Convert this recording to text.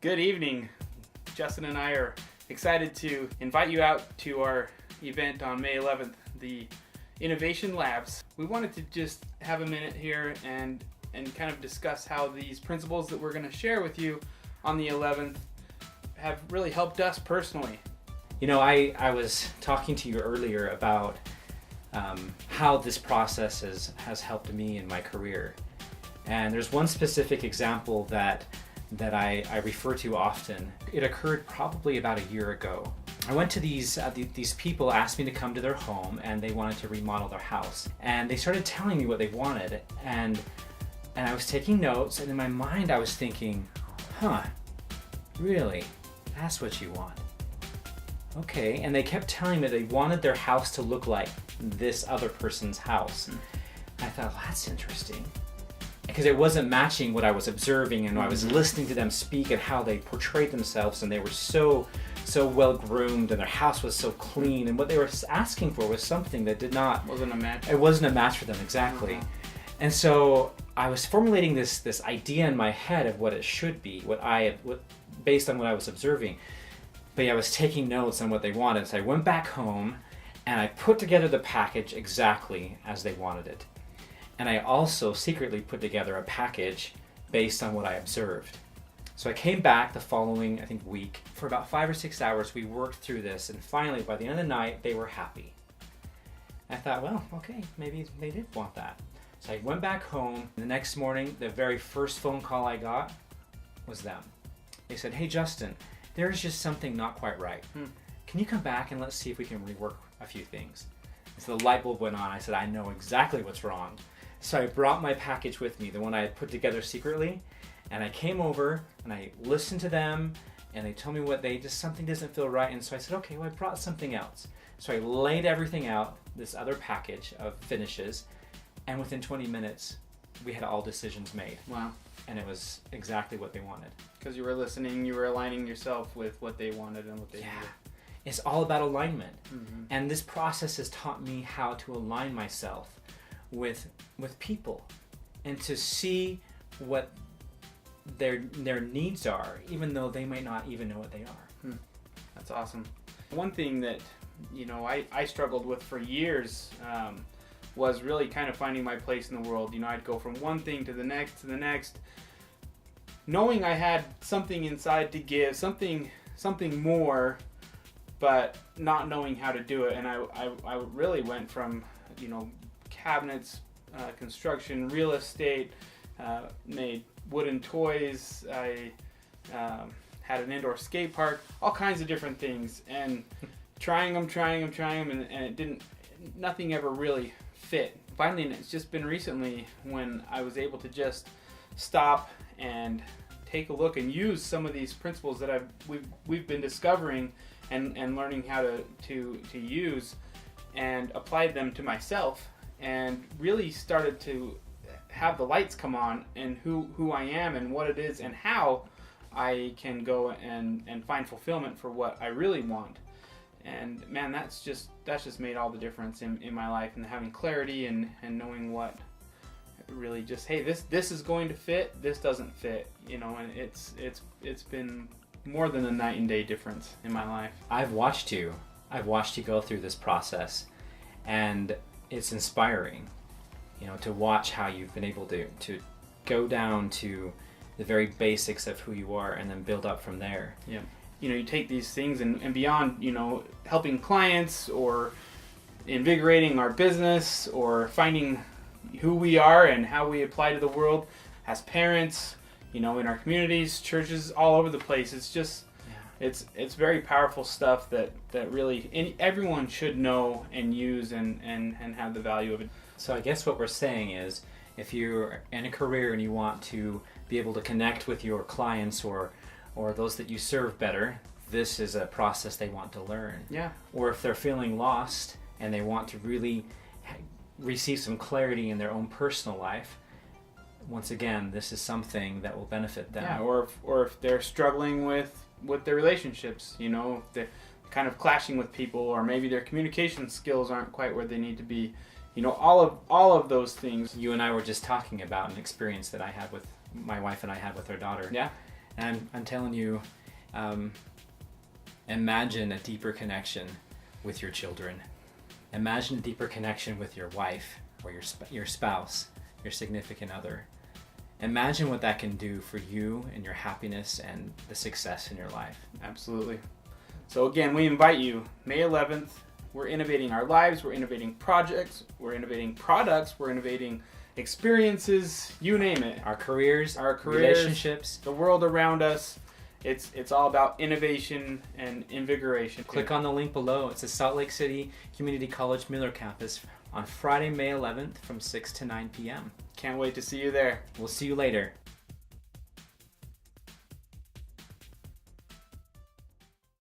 Good evening. Justin and I are excited to invite you out to our event on May 11th, the Innovation Labs. We wanted to just have a minute here and kind of discuss how these principles that we're going to share with you on the 11th have really helped us personally. You know, I was talking to you earlier about how this process has helped me in my career. And there's one specific example that I refer to often. It occurred probably about a year ago. I went to these people asked me to come to their home, and they wanted to remodel their house. And they started telling me what they wanted, and I was taking notes, and in my mind I was thinking, really? That's what you want? Okay. And they kept telling me they wanted their house to look like this other person's house. I thought, well, that's interesting. Because it wasn't matching what I was observing, and I was listening to them speak and how they portrayed themselves, and they were so well groomed, and their house was so clean, and what they were asking for was something that wasn't a match. It wasn't a match for them, exactly. And so I was formulating this idea in my head of what it should be, based on what I was observing. But yeah, I was taking notes on what they wanted, so I went back home and I put together the package exactly as they wanted it. And I also secretly put together a package based on what I observed. So I came back the following, I think, week. For about 5 or 6 hours, we worked through this, and finally, by the end of the night, they were happy. I thought, well, okay, maybe they did want that. So I went back home. The next morning, the very first phone call I got was them. They said, hey, Justin, there's just something not quite right. Can you come back and let's see if we can rework a few things? And so the light bulb went on. I said, I know exactly what's wrong. So I brought my package with me, the one I had put together secretly, and I came over and I listened to them, and they told me something doesn't feel right, and so I said, okay, well, I brought something else. So I laid everything out, this other package of finishes, and within 20 minutes, we had all decisions made. Wow. And it was exactly what they wanted. Because you were listening, you were aligning yourself with what they wanted and what they needed. It's all about alignment. And this process has taught me how to align myself with people and to see what their needs are, even though they might not even know what they are. That's awesome. One thing that I struggled with for years was really kind of finding my place in the world. I'd go from one thing to the next, knowing I had something inside to give, something more, but not knowing how to do it. And I really went from cabinets, construction, real estate, made wooden toys. I had an indoor skate park, all kinds of different things, and trying them, and it didn't. Nothing ever really fit. Finally, and it's just been recently when I was able to just stop and take a look and use some of these principles that we've been discovering and learning how to use, and applied them to myself, and really started to have the lights come on and who I am and what it is and how I can go and find fulfillment for what I really want. And man, that's just made all the difference in my life, and having clarity and knowing what really just, hey, this is going to fit, this doesn't fit, and it's been more than a night and day difference in my life. I've watched you go through this process, and it's inspiring, to watch how you've been able to go down to the very basics of who you are and then build up from there. Yeah. You take these things and beyond, helping clients or invigorating our business or finding who we are and how we apply to the world as parents, in our communities, churches, all over the place. It's just, it's very powerful stuff that really everyone should know and use and have the value of it. So I guess what we're saying is, if you're in a career and you want to be able to connect with your clients or those that you serve better, this is a process they want to learn. Yeah. Or if they're feeling lost and they want to really receive some clarity in their own personal life, once again, this is something that will benefit them. Yeah. Or if they're struggling with their relationships, if they're kind of clashing with people, or maybe their communication skills aren't quite where they need to be. All of those things. You and I were just talking about an experience that my wife and I had with our daughter. Yeah. And I'm telling you, imagine a deeper connection with your children. Imagine a deeper connection with your wife or your spouse, your significant other. Imagine what that can do for you and your happiness and the success in your life. Absolutely. So again, we invite you, May 11th, we're innovating our lives, we're innovating projects, we're innovating products, we're innovating experiences, you name it. Our careers, relationships, the world around us. It's all about innovation and invigoration. Click on the link below. It's the Salt Lake City Community College Miller Campus on Friday, May 11th from 6 to 9 p.m. Can't wait to see you there. We'll see you later.